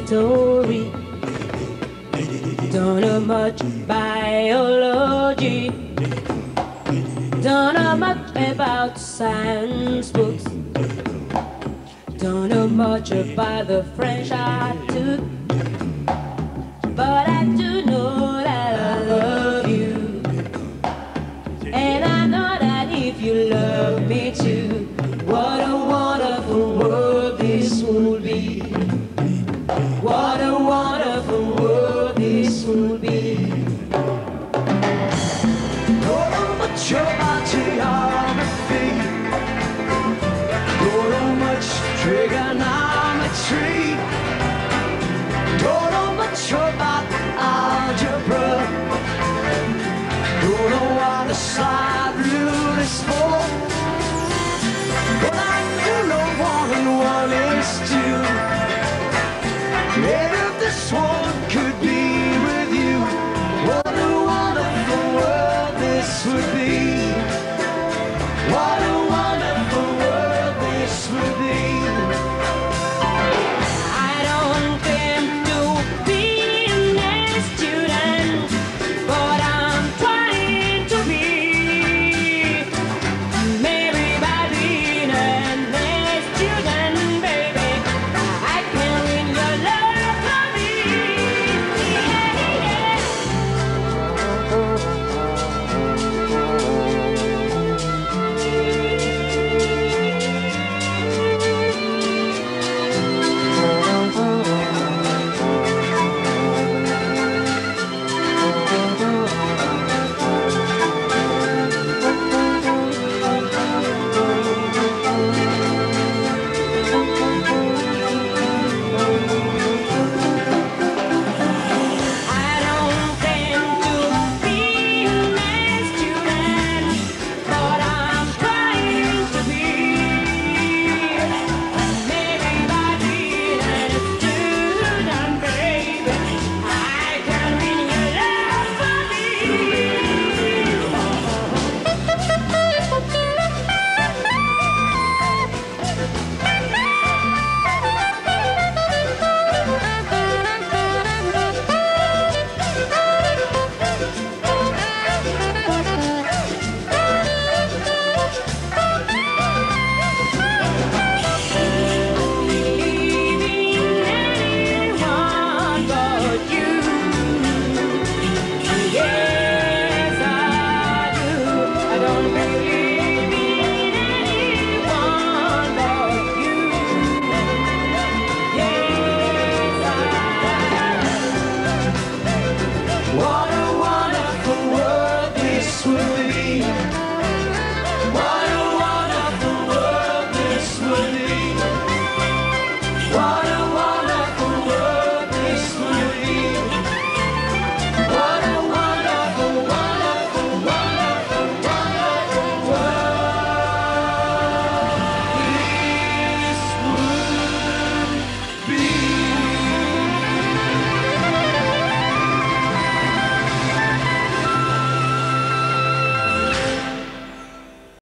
history. Don't know much biology. Don't know much about science books. Don't know much about the French I took. But I do know that I love you. And I know that if you love me too, what a wonderful world this would be. What a wonderful world this would be. Don't know much about geography. Don't know much trigonometry. Don't know much about algebra. Don't know what a side rule is for.